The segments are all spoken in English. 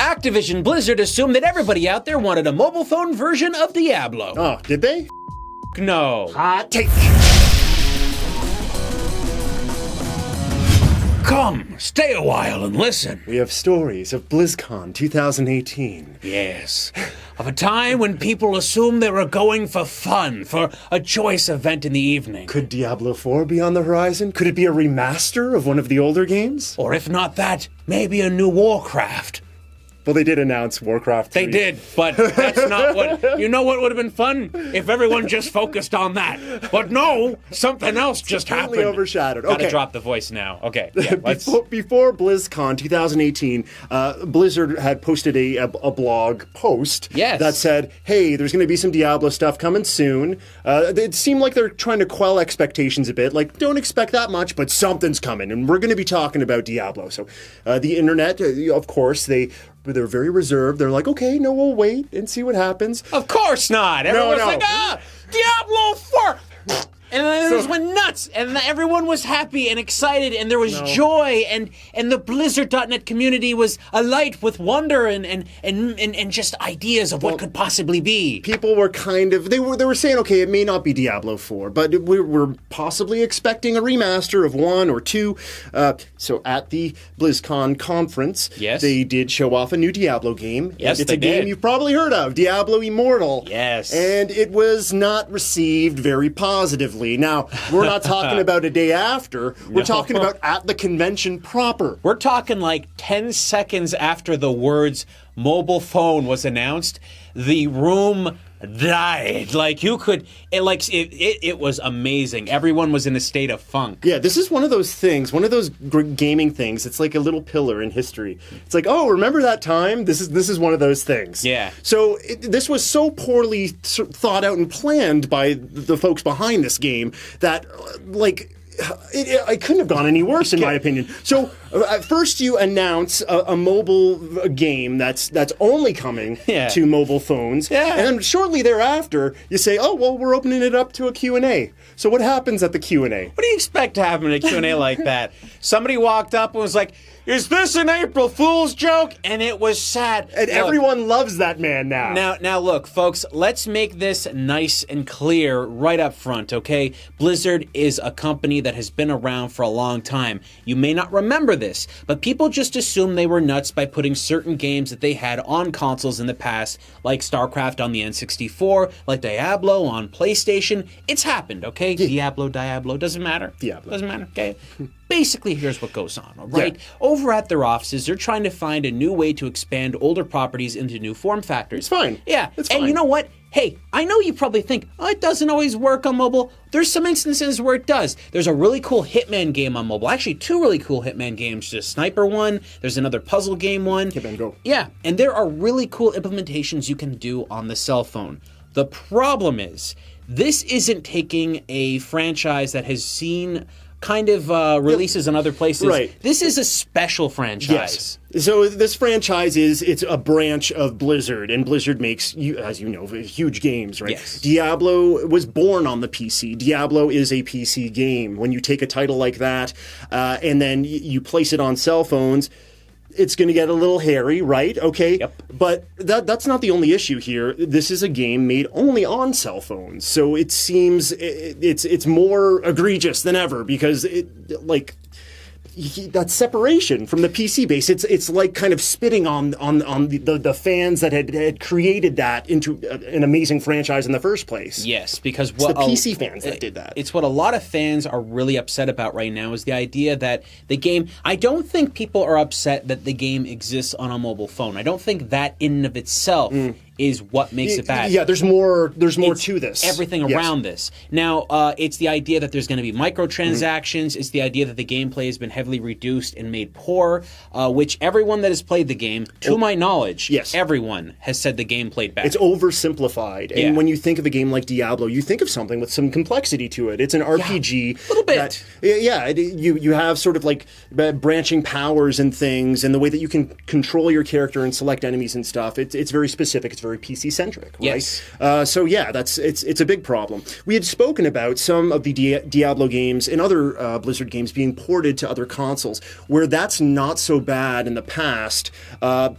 Activision Blizzard assumed that everybody out there wanted a mobile phone version of Diablo. Oh, did they? No. Hot take. Come, stay a while and listen. We have stories of BlizzCon 2018. Yes. Of a time when people assumed they were going for fun, for a choice event in the evening. Could Diablo 4 be on the horizon? Could it be a remaster of one of the older games? Or if not that, maybe a new Warcraft. Well, they did announce Warcraft 3. They did, but that's not what... You know what would have been fun? If everyone just focused on that. But no, something else just happened. Completely overshadowed. Gotta Okay. drop the voice now. Okay, yeah, let's... Before BlizzCon 2018, Blizzard had posted a blog post that said, hey, there's going to be some Diablo stuff coming soon. It seemed like they're trying to quell expectations a bit. Like, don't expect that much, but something's coming, and we're going to be talking about Diablo. So the internet, of course, they're very reserved. They're like, okay, no, we'll wait and see what happens. Of course not. Everyone's like, Diablo 4! And then it went nuts, and everyone was happy and excited, and there was joy, and the Blizzard.net community was alight with wonder and just ideas of what could possibly be. People were they were saying, okay, it may not be Diablo 4, but we're possibly expecting a remaster of 1 or 2. So at the BlizzCon conference, they did show off a new Diablo game. Yes, it's a game you've probably heard of, Diablo Immortal. Yes. And it was not received very positively. Now, we're not talking about a day after. We're talking about at the convention proper. We're talking like 10 seconds after the words mobile phone was announced, the room died. Like, you could... It was amazing. Everyone was in a state of funk. Yeah, this is one of those things, one of those gaming things. It's like a little pillar in history. It's like, oh, remember that time? This is one of those things. Yeah. So this was so poorly thought out and planned by the folks behind this game that, it couldn't have gone any worse, in my opinion. So at first you announce a mobile game that's only coming to mobile phones, and then shortly thereafter you say, oh, well, we're opening it up to a Q&A. So what happens at the Q&A? What do you expect to happen at a Q&A like that? Somebody walked up and was like, is this an April Fool's joke? And it was sad. And everyone loves that man now. Now, look, folks, let's make this nice and clear right up front, okay? Blizzard is a company that has been around for a long time. You may not remember this, but people just assume they were nuts by putting certain games that they had on consoles in the past, like StarCraft on the N64, like Diablo on PlayStation. It's happened, okay? Yeah. Diablo, doesn't matter. Doesn't matter, okay? Basically, here's what goes on, all right? Yeah. Over at their offices, they're trying to find a new way to expand older properties into new form factors. It's fine. Yeah, it's fine. And you know what? Hey, I know you probably think, oh, it doesn't always work on mobile. There's some instances where it does. There's a really cool Hitman game on mobile. Actually, 2 really cool Hitman games. There's a sniper one. There's another puzzle game one. Hitman Go. Yeah, and there are really cool implementations you can do on the cell phone. The problem is, this isn't taking a franchise that has seen kind of releases in other places. Right. This is a special franchise. Yes. So this franchise it's a branch of Blizzard, and Blizzard makes, as you know, huge games, right? Yes. Diablo was born on the PC. Diablo is a PC game. When you take a title like that and then you place it on cell phones, it's going to get a little hairy, right? Okay. Yep. But that's not the only issue here. This is a game made only on cell phones, so it seems it's more egregious than ever because that separation from the PC base, it's like kind of spitting on the fans that had created that into an amazing franchise in the first place. Yes, because it's the PC fans that did that. It's what a lot of fans are really upset about right now is the idea that the game... I don't think people are upset that the game exists on a mobile phone. I don't think that in and of itself is what makes it bad. Yeah, there's more to this. Everything around this. Now, it's the idea that there's going to be microtransactions. It's the idea that the gameplay has been heavily reduced and made poor, which everyone that has played the game, to my knowledge, everyone has said the game played bad. It's oversimplified. And when you think of a game like Diablo, you think of something with some complexity to it. It's an RPG. A little bit. You have sort of like branching powers and things, and the way that you can control your character and select enemies and stuff. It's very specific. It's very very PC centric, right? Yes. So yeah, it's a big problem. We had spoken about some of the Diablo games and other Blizzard games being ported to other consoles. Where that's not so bad in the past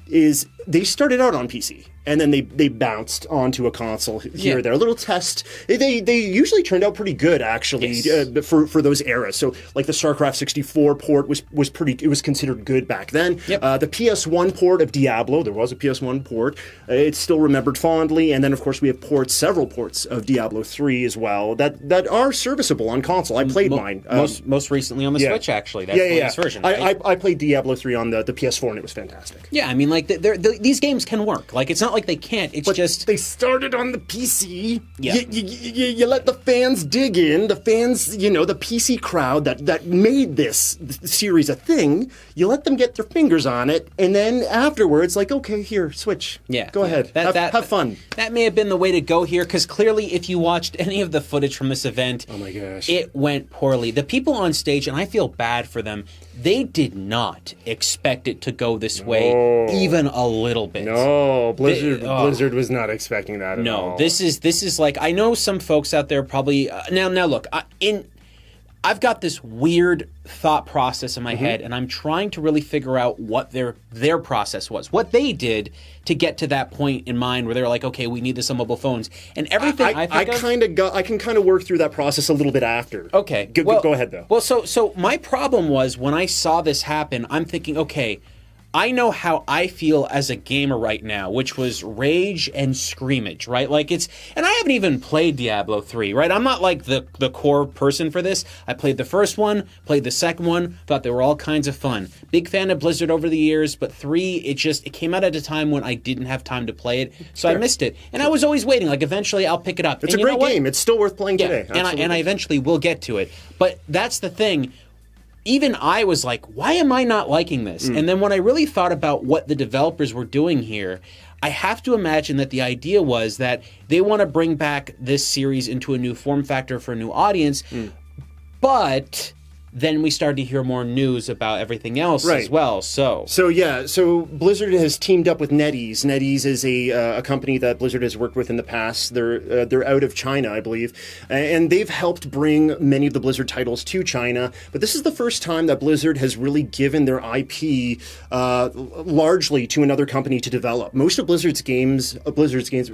is they started out on PC. And then they bounced onto a console here or there. A little test. They usually turned out pretty good, actually, for those eras. So, like the StarCraft 64 port was pretty. It was considered good back then. The PS1 port of Diablo, there was a PS1 port. It's still remembered fondly. And then, of course, we have several ports of Diablo 3 as well that are serviceable on console. I played mine most recently on the Switch. Actually, that's the latest version. Right? I played Diablo 3 on the PS4, and it was fantastic. Yeah, I mean, like these games can work. Like it's not like they can't. It's just they started on the PC. Yeah. You let the fans dig in. The fans, the PC crowd that made this series a thing. You let them get their fingers on it, and then afterwards, like, okay, here, Switch. Yeah, go ahead. Have fun. That may have been the way to go here, because clearly, if you watched any of the footage from this event, oh my gosh, it went poorly. The people on stage, and I feel bad for them, they did not expect it to go this way, even a little bit. No, Blizzard was not expecting that at all. No, this is like, I know some folks out there probably now look, I've got this weird thought process in my head, and I'm trying to really figure out what their process was, what they did to get to that point in mind where they're like, okay, we need this on mobile phones, and everything. I can kind of work through that process a little bit after. Okay, go ahead though. Well, so my problem was when I saw this happen, I'm thinking, okay, I know how I feel as a gamer right now, which was rage and screamage, right? Like and I haven't even played Diablo 3, right? I'm not like the core person for this. I played the first one, played the second one, thought they were all kinds of fun. Big fan of Blizzard over the years, but 3, it came out at a time when I didn't have time to play it, so I missed it. And I was always waiting, like eventually I'll pick it up. It's a great game. It's still worth playing today. And I eventually will get to it. But that's the thing. Even I was like, why am I not liking this? And then when I really thought about what the developers were doing here, I have to imagine that the idea was that they want to bring back this series into a new form factor for a new audience, but then we started to hear more news about everything else as well. So Blizzard has teamed up with NetEase. NetEase is a company that Blizzard has worked with in the past. They're out of China, I believe, and they've helped bring many of the Blizzard titles to China. But this is the first time that Blizzard has really given their IP largely to another company to develop. Most of Blizzard's games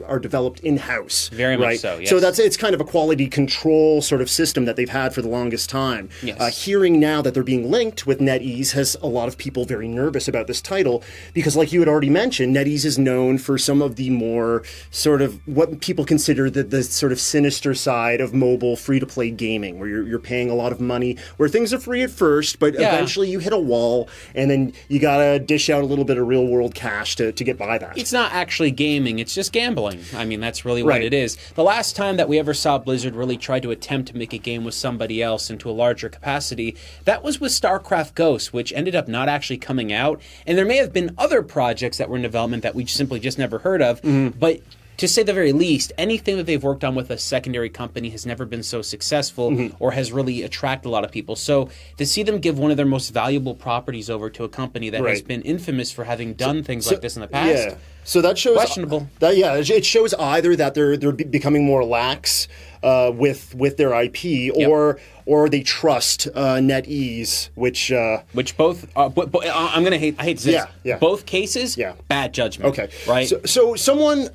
are developed in-house. Very much so. Yes. So it's kind of a quality control sort of system that they've had for the longest time. Yes. Hearing now that they're being linked with NetEase has a lot of people very nervous about this title because, like you had already mentioned, NetEase is known for some of the more sort of what people consider the sort of sinister side of mobile free-to-play gaming, where you're paying a lot of money, where things are free at first, but eventually you hit a wall, and then you gotta dish out a little bit of real-world cash to get by that. It's not actually gaming, it's just gambling. I mean, that's really what it is. The last time that we ever saw Blizzard really try to attempt to make a game with somebody else into a larger capacity, that was with StarCraft Ghosts, which ended up not actually coming out. And there may have been other projects that were in development that we simply just never heard of. But to say the very least, anything that they've worked on with a secondary company has never been so successful or has really attracted a lot of people. So to see them give one of their most valuable properties over to a company that has been infamous for having done things like this in the past. So that shows questionable. It shows either that they're becoming more lax with their IP, or they trust NetEase, which both I'm gonna I hate to say this. Both cases, bad judgment. Okay, right. So someone.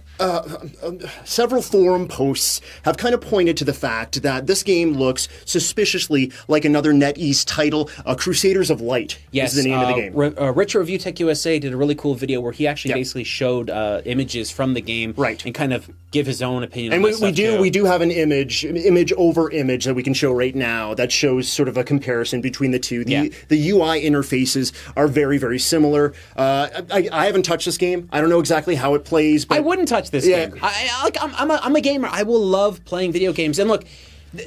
Several forum posts have kind of pointed to the fact that this game looks suspiciously like another NetEase title, Crusaders of Light is the name of the game. Richard Review Tech USA did a really cool video where he actually basically showed images from the game and kind of give his own opinion and on we do have an image over image that we can show right now that shows sort of a comparison between the two. The UI interfaces are very, very similar. I haven't touched this game. I don't know exactly how it plays, but I wouldn't touch this game. I'm a gamer. I will love playing video games. And look,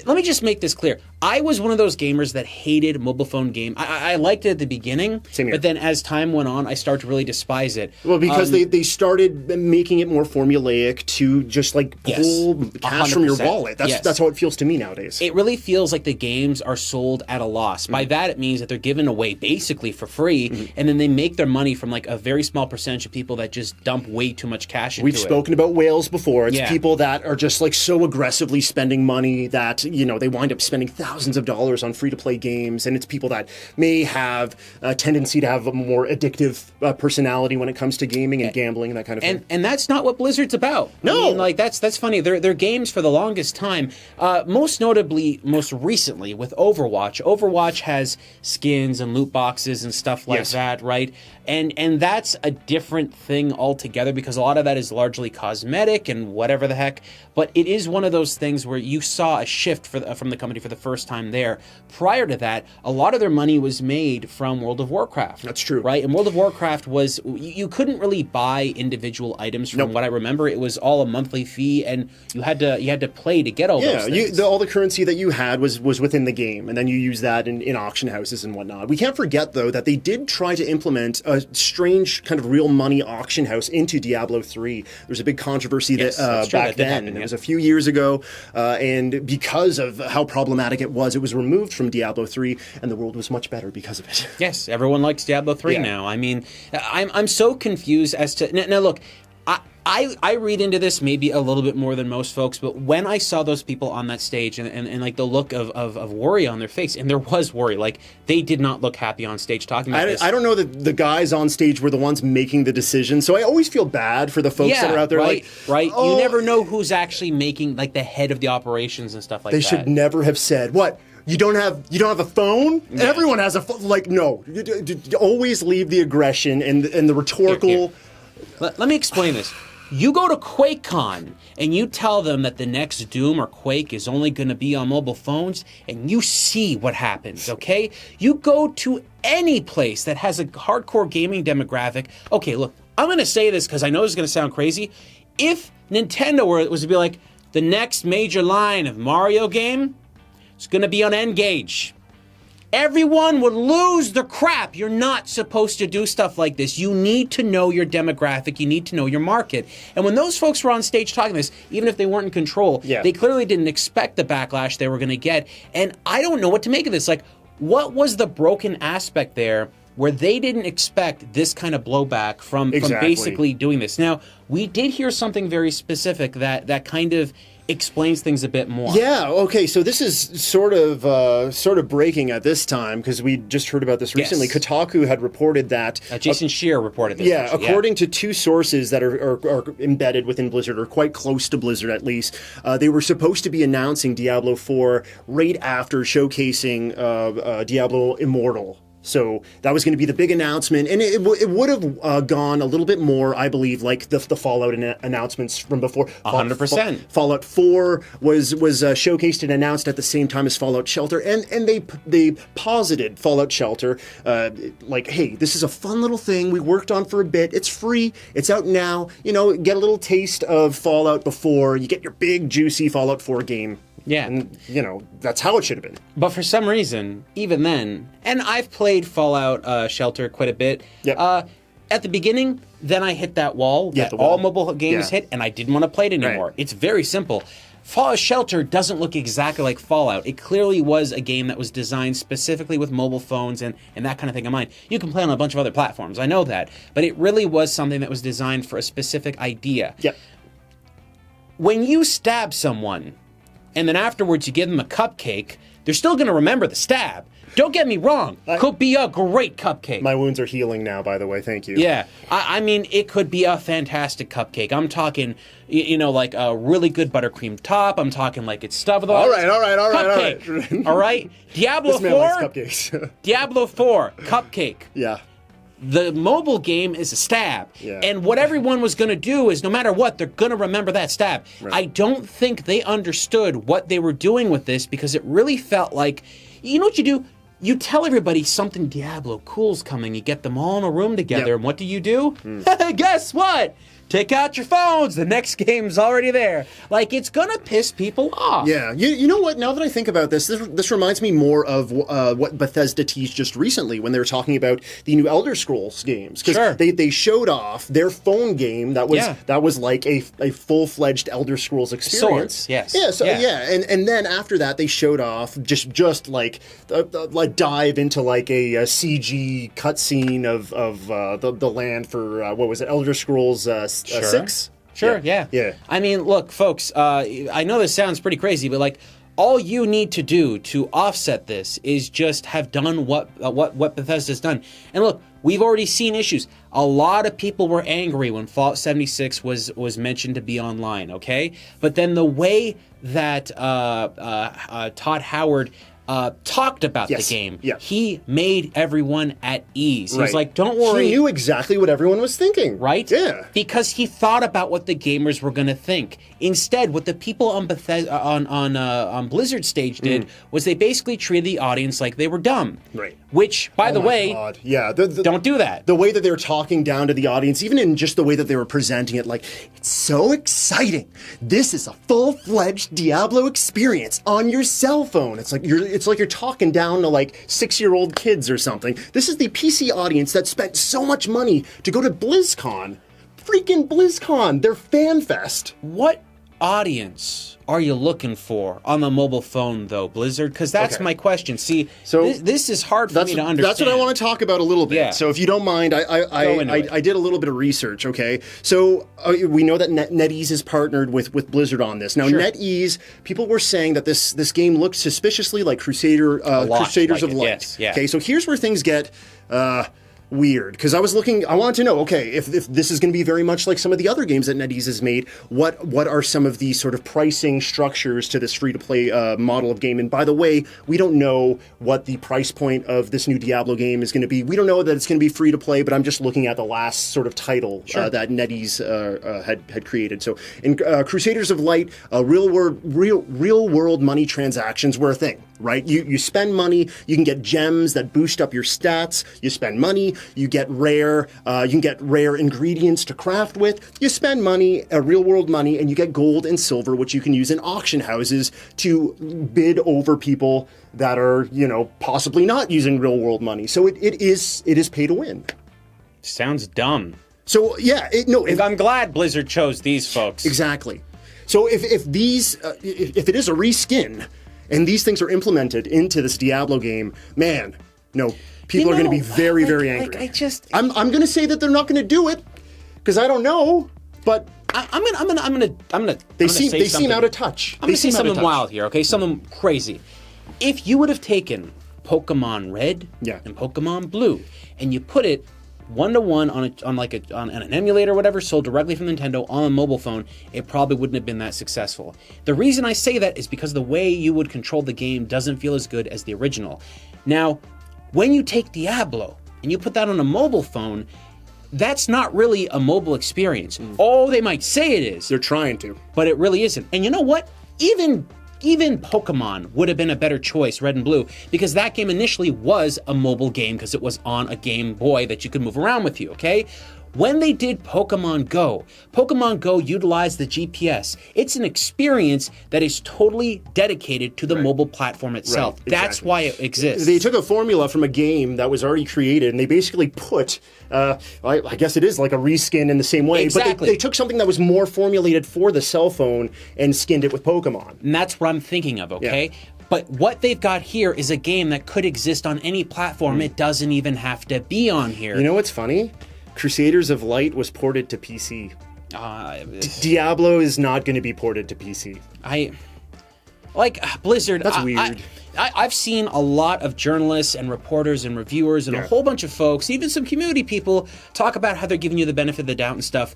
let me just make this clear. I was one of those gamers that hated mobile phone game. I liked it at the beginning, but then as time went on, I started to really despise it. Well, because they started making it more formulaic to just like pull cash from your wallet. That's how it feels to me nowadays. It really feels like the games are sold at a loss. By that, it means that they're given away basically for free, and then they make their money from like a very small percentage of people that just dump way too much cash into it. We've spoken about whales before. It's people that are just like so aggressively spending money that, you know, they wind up spending thousands of dollars on free-to-play games, and it's people that may have a tendency to have a more addictive personality when it comes to gaming and gambling and that kind of thing. And that's not what Blizzard's about. No! I mean, like, that's funny. Their games for the longest time, most notably, most recently, with Overwatch. Overwatch has skins and loot boxes and stuff like that, right? And that's a different thing altogether because a lot of that is largely cosmetic and whatever the heck. But it is one of those things where you saw a shift from the company for the first time there. Prior to that, a lot of their money was made from World of Warcraft. That's true. Right? And World of Warcraft was, you couldn't really buy individual items from what I remember. It was all a monthly fee, and you had to play to get all those things. All the currency that you had was within the game, and then you use that in auction houses and whatnot. We can't forget, though, that they did try to implement a strange kind of real money auction house into Diablo 3. There was a big controversy back then, and it was a few years ago, and because of how problematic it was removed from Diablo 3, and the world was much better because of it. Yes, everyone likes Diablo 3 now. I mean, I'm so confused as to... Now look, I read into this maybe a little bit more than most folks, but when I saw those people on that stage and like the look of worry on their face, and there was worry, like they did not look happy on stage talking about this. I don't know that the guys on stage were the ones making the decision, so I always feel bad for the folks that are out there. Right. Oh, you never know who's actually making, like, the head of the operations and stuff like that. They should never have said, what? You don't have a phone? Yeah. Everyone has a phone. Like, no. You always leave the aggression and the rhetorical... Here. Let me explain this. You go to QuakeCon and you tell them that the next Doom or Quake is only going to be on mobile phones, and you see what happens, okay? You go to any place that has a hardcore gaming demographic. Okay, look, I'm going to say this because I know this is going to sound crazy. If Nintendo was to be like, the next major line of Mario game is going to be on N-Gage, everyone would lose their crap. You're not supposed to do stuff like this. You need to know your demographic. You need to know your market. And when those folks were on stage talking this, even if they weren't in control, they clearly didn't expect the backlash they were going to get. And I don't know what to make of this. Like, what was the broken aspect there where they didn't expect this kind of blowback from basically doing this? Now, we did hear something very specific that kind of explains things a bit more. Yeah, okay, so this is sort of breaking at this time, because we just heard about this recently. Yes. Kotaku had reported that... Jason Scheer reported this. Yeah, according to two sources that are embedded within Blizzard, or quite close to Blizzard at least, they were supposed to be announcing Diablo 4 right after showcasing Diablo Immortal. So that was going to be the big announcement, and it would have gone a little bit more, I believe, like the Fallout announcements from before. 100%. Fallout 4 was showcased and announced at the same time as Fallout Shelter, and they posited Fallout Shelter like, hey, this is a fun little thing we worked on for a bit. It's free. It's out now. You know, get a little taste of Fallout before you get your big juicy Fallout 4 game. Yeah. And, you know, that's how it should have been. But for some reason, even then, and I've played Fallout Shelter quite a bit. Yep. At the beginning, then I hit that wall that all mobile games hit, and I didn't want to play it anymore. Right. It's very simple. Fallout Shelter doesn't look exactly like Fallout. It clearly was a game that was designed specifically with mobile phones and that kind of thing in mind. You can play on a bunch of other platforms, I know that, but it really was something that was designed for a specific idea. Yep. When you stab someone, and then afterwards you give them a cupcake, they're still going to remember the stab. Don't get me wrong. Could be a great cupcake. My wounds are healing now, by the way. Thank you. Yeah. I mean, it could be a fantastic cupcake. I'm talking, you know, like a really good buttercream top. I'm talking like it's stuffed with all right. Cupcake. All right? Diablo 4? This man likes cupcakes. Diablo 4, cupcake. Yeah. The mobile game is a stab. Yeah. And what everyone was going to do is, no matter what, they're going to remember that stab. Right. I don't think they understood what they were doing with this, because it really felt like, you know what you do? you tell everybody something Diablo cool's coming. You get them all in a room together, and what do? Guess what? Take out your phones. The next game's already there. Like, it's gonna piss people off. Yeah. You know what? Now that I think about this reminds me more of what Bethesda teased just recently when they were talking about the new Elder Scrolls games. Because they showed off their phone game that was like a full-fledged Elder Scrolls experience. Swords, yes. Yeah. And then after that, they showed off just like dive into like a CG cutscene of the land for what was it? Elder Scrolls 6? Sure, yeah. I mean, look, folks, I know this sounds pretty crazy, but like, all you need to do to offset this is just have done what Bethesda's done. And look, we've already seen issues. A lot of people were angry when Fallout 76 was mentioned to be online, okay? But then the way that Todd Howard talked about the game. Yeah. He made everyone at ease. He was like, don't worry. He knew exactly what everyone was thinking. Right? Yeah. Because he thought about what the gamers were going to think. Instead, what the people on Blizzard stage did was they basically treated the audience like they were dumb. Right. Which, by the way, don't do that. The way that they were talking down to the audience, even in just the way that they were presenting it, like, it's so exciting. This is a full-fledged Diablo experience on your cell phone. It's like you're talking down to like 6-year-old kids or something. This is the PC audience that spent so much money to go to BlizzCon. Freaking BlizzCon, their fan fest. What audience are you looking for on the mobile phone, though, Blizzard? Because that's my question. See, so this is hard for me to understand. That's what I want to talk about a little bit. Yeah. So if you don't mind, I did a little bit of research, okay? So we know that NetEase is partnered with Blizzard on this. Now, NetEase, people were saying that this game looked suspiciously like Crusaders of Light. Yes, yeah. Okay, so here's where things get weird, because I wanted to know, okay, if this is going to be very much like some of the other games that NetEase has made, what are some of the sort of pricing structures to this free-to-play model of game? And by the way, we don't know what the price point of this new Diablo game is going to be. We don't know that it's going to be free-to-play, but I'm just looking at the last sort of title that NetEase had created. So in Crusaders of Light, real-world money transactions were a thing, right? You spend money, you can get gems that boost up your stats, you spend money, you get rare ingredients to craft with. You spend money, real world money, and you get gold and silver, which you can use in auction houses to bid over people that are, possibly not using real world money. So it is pay to win. Sounds dumb. So yeah, I'm glad Blizzard chose these folks. Exactly. So if it is a reskin and these things are implemented into this Diablo game, man, no. People are going to be very, very angry. I'm going to say that they're not going to do it because I don't know, but They seem out of touch. I'm going to say something wild here, okay? Something crazy. If you would have taken Pokemon Red and Pokemon Blue and you put it 1-to-1 on an emulator or whatever sold directly from Nintendo on a mobile phone, it probably wouldn't have been that successful. The reason I say that is because the way you would control the game doesn't feel as good as the original. Now, when you take Diablo and you put that on a mobile phone, that's not really a mobile experience. Oh, they might say it is. They're trying to. But it really isn't. And you know what? Even Pokemon would have been a better choice, Red and Blue, because that game initially was a mobile game because it was on a Game Boy that you could move around with you, okay? When they did Pokemon Go utilized the GPS. It's an experience that is totally dedicated to the mobile platform itself. Right, exactly. That's why it exists. They took a formula from a game that was already created, and they basically put, I guess it is like a reskin in the same way, but they took something that was more formulated for the cell phone and skinned it with Pokemon. And that's what I'm thinking of, okay? Yeah. But what they've got here is a game that could exist on any platform. It doesn't even have to be on here. You know what's funny? Crusaders of Light was ported to PC. Diablo is not going to be ported to PC. Blizzard. That's weird. I've seen a lot of journalists and reporters and reviewers and a whole bunch of folks, even some community people, talk about how they're giving you the benefit of the doubt and stuff.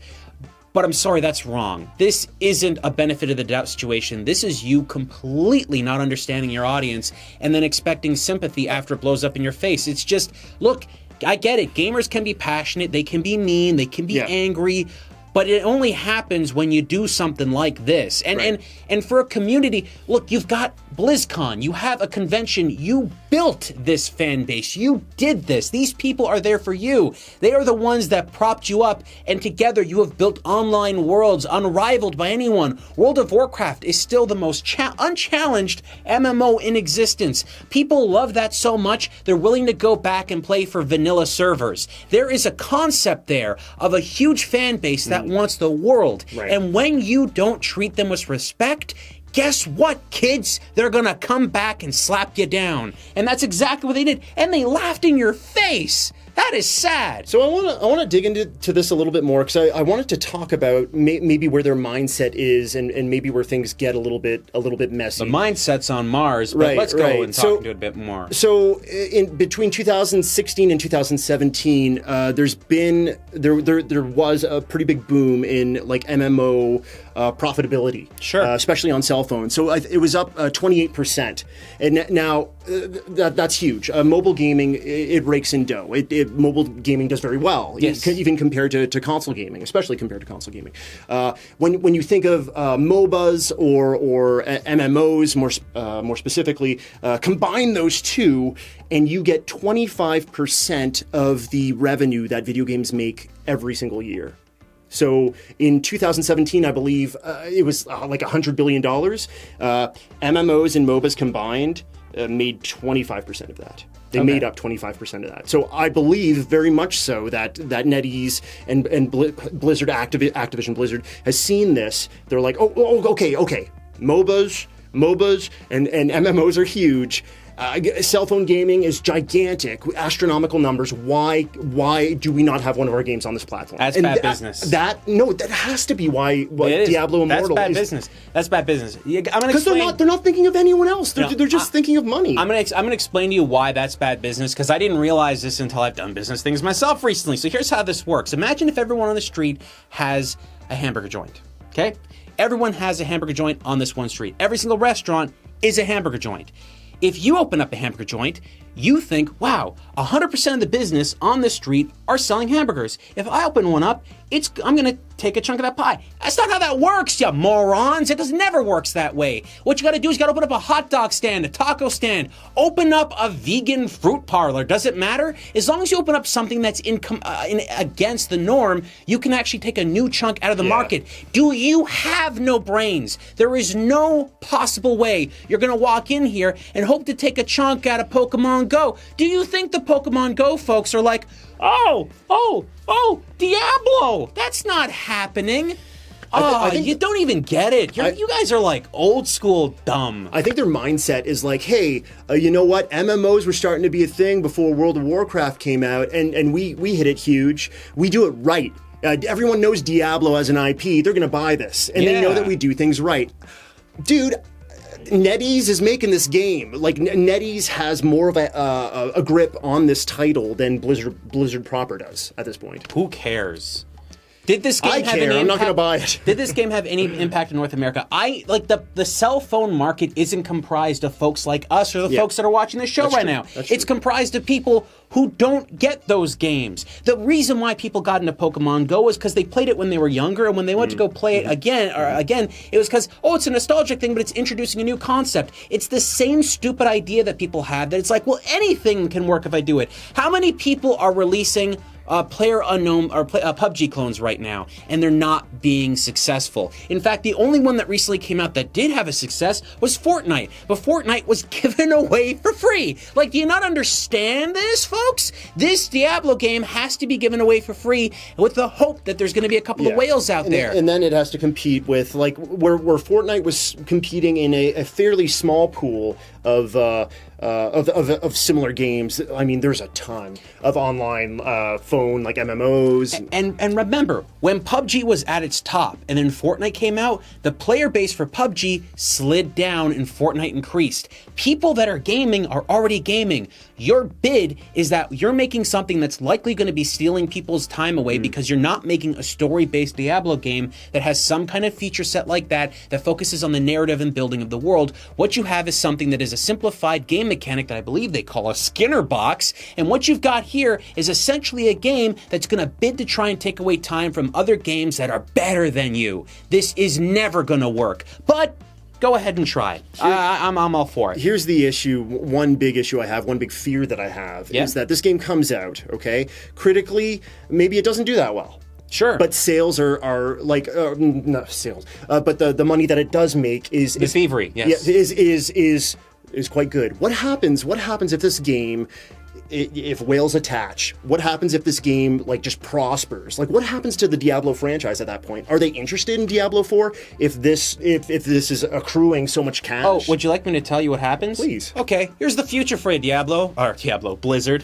But I'm sorry, that's wrong. This isn't a benefit of the doubt situation. This is you completely not understanding your audience and then expecting sympathy after it blows up in your face. It's just, look, I get it. Gamers can be passionate. They can be mean. They can be angry. But it only happens when you do something like this. And for a community, look, you've got BlizzCon, you have a convention, you built this fan base, you did this. These people are there for you. They are the ones that propped you up, and together you have built online worlds unrivaled by anyone. World of Warcraft is still the most unchallenged MMO in existence. People love that so much, they're willing to go back and play for vanilla servers. There is a concept there of a huge fan base that wants the world. Right. And when you don't treat them with respect, guess what, kids? They're gonna come back and slap you down. And that's exactly what they did. And they laughed in your face. That is sad. So I want to dig into this a little bit more, because I wanted to talk about maybe where their mindset is, and maybe where things get a little bit messy. The mindset's on Mars, but let's go and talk into it a bit more. So in between 2016 and 2017, there was a pretty big boom in like MMO profitability, sure, especially on cell phones. So it was up 28%, and now that's huge. Mobile gaming, it rakes in dough. Mobile gaming does very well, yes, even compared to console gaming, especially compared to console gaming. When you think of MOBAs or MMOs, more specifically, combine those two, and you get 25% of the revenue that video games make every single year. So in 2017, I believe it was like $100 billion. MMOs and MOBAs combined made 25% of that. They made up 25% of that. So I believe very much so that NetEase and Blizzard, Activision Blizzard has seen this. They're like, okay. MOBAs and MMOs are huge. Cell phone gaming is gigantic, astronomical numbers. Why do we not have one of our games on this platform? That's bad business. That has to be why Diablo Immortal That's bad business. That's bad business. Because they're not thinking of anyone else. They're just thinking of money. I'm gonna explain to you why that's bad business, because I didn't realize this until I've done business things myself recently. So here's how this works. Imagine if everyone on the street has a hamburger joint. Okay, everyone has a hamburger joint on this one street. Every single restaurant is a hamburger joint. If you open up a hamburger joint, you think, wow, 100% of the business on this street are selling hamburgers. If I open one up, I'm gonna take a chunk of that pie. That's not how that works, you morons. It never works that way. What you gotta do is you gotta open up a hot dog stand, a taco stand, open up a vegan fruit parlor. Does it matter? As long as you open up something that's against the norm, you can actually take a new chunk out of the market. Do you have no brains? There is no possible way you're gonna walk in here and hope to take a chunk out of Pokemon Go. Do you think the Pokemon Go folks are like, oh, Diablo? That's not happening. I think you don't even get it. You guys are like old school dumb. I think their mindset is like, hey, you know what? MMOs were starting to be a thing before World of Warcraft came out, and we hit it huge. We do it right. Everyone knows Diablo as an IP. They're going to buy this, and they know that we do things right. Dude, NetEase is making this game. Like, NetEase has more of a grip on this title than Blizzard proper does at this point. Who cares? Did this game have any impact? I'm not going to buy it. Did this game have any impact in North America? The cell phone market isn't comprised of folks like us or the folks that are watching this show now. It's comprised of people who don't get those games. The reason why people got into Pokemon Go is because they played it when they were younger, and when they went to go play it again, it was because, it's a nostalgic thing, but it's introducing a new concept. It's the same stupid idea that people have, that it's like, well, anything can work if I do it. How many people are releasing PlayerUnknown or PUBG clones right now, and they're not being successful? In fact, the only one that recently came out that did have a success was Fortnite, but Fortnite was given away for free. Like, do you not understand this, folks? This Diablo game has to be given away for free with the hope that there's going to be a couple of whales out there. And then it has to compete with, like, where Fortnite was competing in a fairly small pool of similar games. I mean, there's a ton of online phone, like MMOs. And remember, when PUBG was at its top and then Fortnite came out, the player base for PUBG slid down and Fortnite increased. People that are gaming are already gaming. Your bid is that you're making something that's likely going to be stealing people's time away because you're not making a story-based Diablo game that has some kind of feature set like that focuses on the narrative and building of the world. What you have is something that is a simplified game mechanic that I believe they call a Skinner box, and what you've got here is essentially a game game that's going to bid to try and take away time from other games that are better than you. This is never going to work. But go ahead and try. I'm all for it. Here's the issue. One big issue I have, one big fear that I have, is that this game comes out, okay? Critically, maybe it doesn't do that well. Sure. But sales are like, not sales, but the money that it does make is thievery, yes. Is quite good. What happens if this game, if whales attach? What happens if this game like just prospers? Like, what happens to the Diablo franchise at that point? Are they interested in Diablo 4 if this is accruing so much cash? Oh, would you like me to tell you what happens? Please. Okay, here's the future for Blizzard.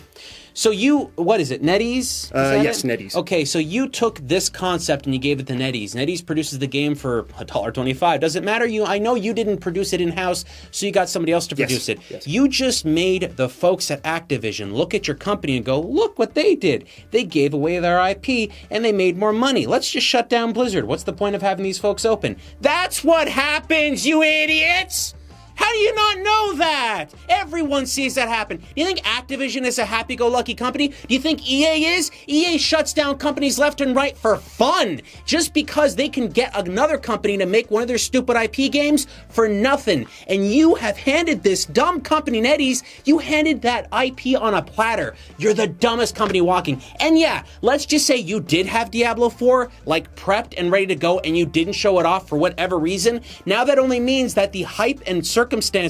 So what is it, NetEase? Yes, NetEase. Okay, so you took this concept and you gave it to NetEase. NetEase produces the game for $1.25. Does it matter? I know you didn't produce it in-house, so you got somebody else to produce it. Yes. You just made the folks at Activision look at your company and go, look what they did. They gave away their IP and they made more money. Let's just shut down Blizzard. What's the point of having these folks open? That's what happens, you idiots! How do you not know that? Everyone sees that happen. Do you think Activision is a happy-go-lucky company? Do you think EA is? EA shuts down companies left and right for fun, just because they can get another company to make one of their stupid IP games for nothing. And you have handed this dumb company, NetEase, you handed that IP on a platter. You're the dumbest company walking. And yeah, let's just say you did have Diablo 4, like, prepped and ready to go, and you didn't show it off for whatever reason. Now that only means that the hype and circumstance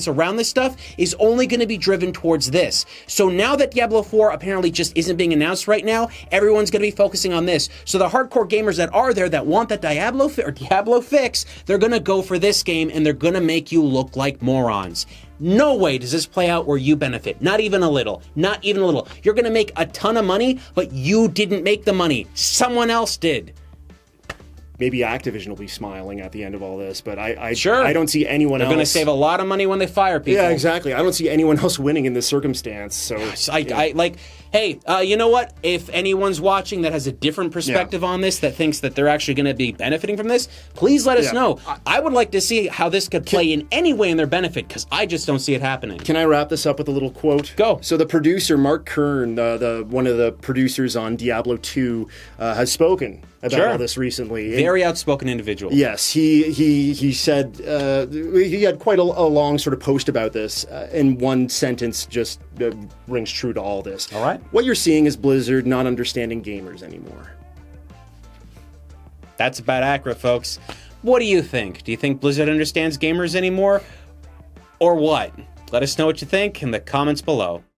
around this stuff is only going to be driven towards this. So now that Diablo 4 apparently just isn't being announced right now, everyone's going to be focusing on this. So the hardcore gamers that are there that want that Diablo fix, they're going to go for this game and they're going to make you look like morons. No way does this play out where you benefit. Not even a little. Not even a little. You're going to make a ton of money, but you didn't make the money. Someone else did. Maybe Activision will be smiling at the end of all this, but I Sure. don't see anyone else. They're going to save a lot of money when they fire people. Yeah, exactly. I don't see anyone else winning in this circumstance. So hey, you know what? If anyone's watching that has a different perspective on this, that thinks that they're actually going to be benefiting from this, please let us know. I would like to see how this could play in any way in their benefit, because I just don't see it happening. Can I wrap this up with a little quote? Go. So the producer, Mark Kern, one of the producers on Diablo 2, has spoken about all this recently. Very outspoken individual. Yes, he said he had quite a long sort of post about this, and one sentence just rings true to all this. All right. What you're seeing is Blizzard not understanding gamers anymore. That's about accurate, folks. What do you think? Do you think Blizzard understands gamers anymore? Or what? Let us know what you think in the comments below.